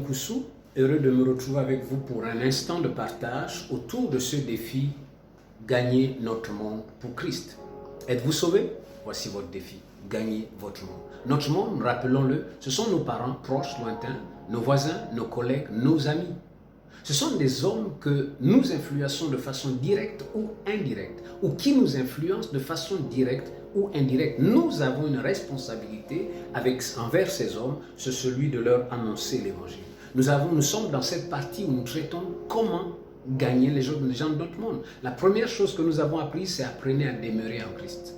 Koussou, heureux de me retrouver avec vous pour un instant de partage autour de ce défi « Gagner notre monde pour Christ ». Êtes-vous sauvé? Voici votre défi, gagner votre monde. Notre monde, rappelons-le, ce sont nos parents proches, lointains, nos voisins, nos collègues, nos amis. Ce sont des hommes que nous influençons de façon directe ou indirecte, ou qui nous influencent de façon directe ou indirecte. Nous avons une responsabilité envers ces hommes, c'est celui de leur annoncer l'évangile. Nous sommes dans cette partie où nous traitons comment gagner les gens de notre monde. La première chose que nous avons appris, c'est apprenez à demeurer en Christ.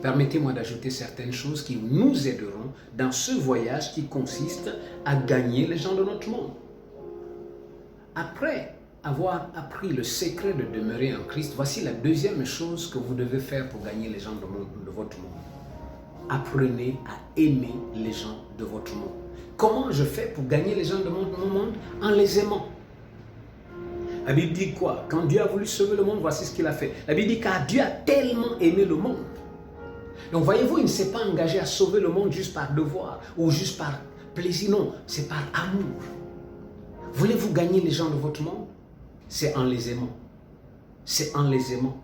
Permettez-moi d'ajouter certaines choses qui nous aideront dans ce voyage qui consiste à gagner les gens de notre monde. Après avoir appris le secret de demeurer en Christ, voici la deuxième chose que vous devez faire pour gagner les gens de votre monde. Apprenez à aimer les gens de votre monde. Comment je fais pour gagner les gens de mon monde? En les aimant. La Bible dit quoi? Quand Dieu a voulu sauver le monde, voici ce qu'il a fait. La Bible dit car Dieu a tellement aimé le monde. Donc voyez-vous, il ne s'est pas engagé à sauver le monde juste par devoir ou juste par plaisir. Non, c'est par amour. Voulez-vous gagner les gens de votre monde? C'est en les aimant. C'est en les aimant.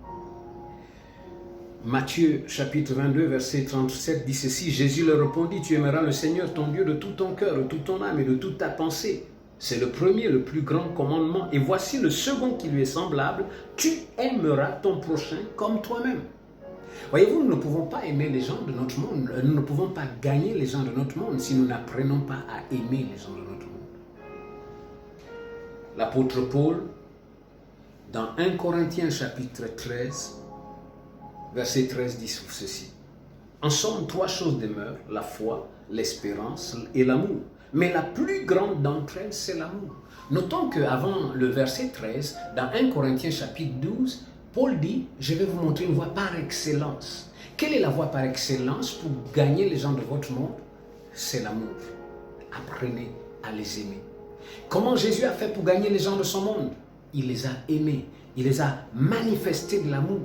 Matthieu chapitre 22 verset 37 dit ceci, Jésus leur répondit, tu aimeras le Seigneur ton Dieu de tout ton cœur, de toute ton âme et de toute ta pensée. C'est le premier, le plus grand commandement. Et voici le second qui lui est semblable, tu aimeras ton prochain comme toi-même. Voyez-vous, nous ne pouvons pas aimer les gens de notre monde, nous ne pouvons pas gagner les gens de notre monde si nous n'apprenons pas à aimer les gens de notre monde. L'apôtre Paul, dans 1 Corinthiens chapitre 13, verset 13 dit ceci. En somme, trois choses demeurent, la foi, l'espérance et l'amour. Mais la plus grande d'entre elles, c'est l'amour. Notons qu'avant le verset 13, dans 1 Corinthiens chapitre 12, Paul dit, je vais vous montrer une voie par excellence. Quelle est la voie par excellence pour gagner les gens de votre monde? C'est l'amour. Apprenez à les aimer. Comment Jésus a fait pour gagner les gens de son monde? Il les a aimés. Il les a manifestés de l'amour.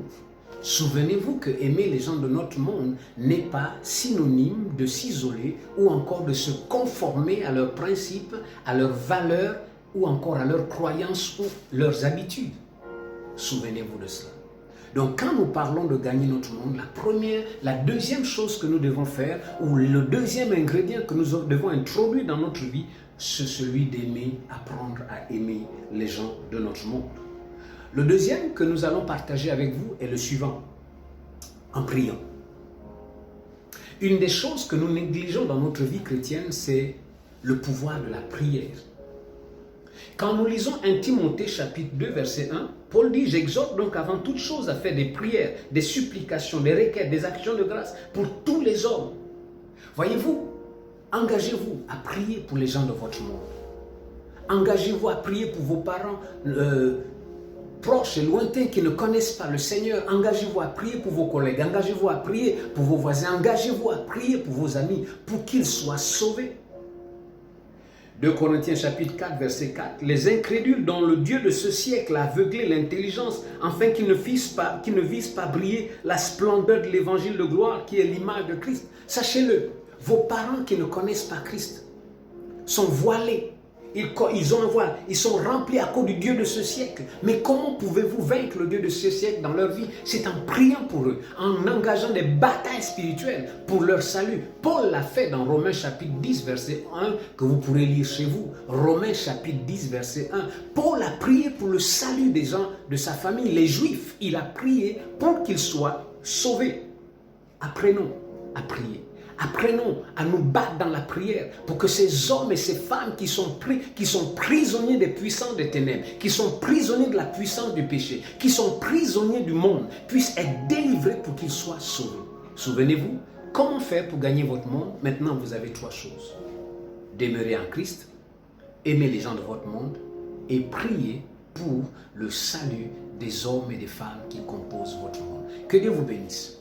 Souvenez-vous que aimer les gens de notre monde n'est pas synonyme de s'isoler ou encore de se conformer à leurs principes, à leurs valeurs ou encore à leurs croyances ou leurs habitudes. Souvenez-vous de cela. Donc quand nous parlons de gagner notre monde, la deuxième chose que nous devons faire ou le deuxième ingrédient que nous devons introduire dans notre vie, c'est celui d'aimer, apprendre à aimer les gens de notre monde. Le deuxième que nous allons partager avec vous est le suivant, en priant. Une des choses que nous négligeons dans notre vie chrétienne, c'est le pouvoir de la prière. Quand nous lisons 1 Timothée chapitre 2 verset 1, Paul dit, j'exhorte donc avant toute chose à faire des prières, des supplications, des requêtes, des actions de grâce pour tous les hommes. Voyez-vous, engagez-vous à prier pour les gens de votre monde. Engagez-vous à prier pour vos parents proches et lointains qui ne connaissent pas le Seigneur. Engagez-vous à prier pour vos collègues. Engagez-vous à prier pour vos voisins. Engagez-vous à prier pour vos amis pour qu'ils soient sauvés. 2 Corinthiens chapitre 4 verset 4. Les incrédules dont le Dieu de ce siècle a aveuglé l'intelligence afin qu'ils ne visent pas briller la splendeur de l'évangile de gloire qui est l'image de Christ. Sachez-le, vos parents qui ne connaissent pas Christ sont voilés. Ils sont remplis à cause du Dieu de ce siècle. Mais comment pouvez-vous vaincre le Dieu de ce siècle dans leur vie? C'est en priant pour eux, en engageant des batailles spirituelles pour leur salut. Paul l'a fait dans Romains chapitre 10 verset 1 que vous pourrez lire chez vous. Romains chapitre 10 verset 1. Paul a prié pour le salut des gens de sa famille, les Juifs. Il a prié pour qu'ils soient sauvés. Apprenons à prier. Apprenons à nous battre dans la prière pour que ces hommes et ces femmes qui sont prisonniers des puissances des ténèbres, qui sont prisonniers de la puissance du péché, qui sont prisonniers du monde, puissent être délivrés pour qu'ils soient sauvés. Souvenez-vous, comment faire pour gagner votre monde? Maintenant, vous avez trois choses. Demeurer en Christ, aimer les gens de votre monde et prier pour le salut des hommes et des femmes qui composent votre monde. Que Dieu vous bénisse.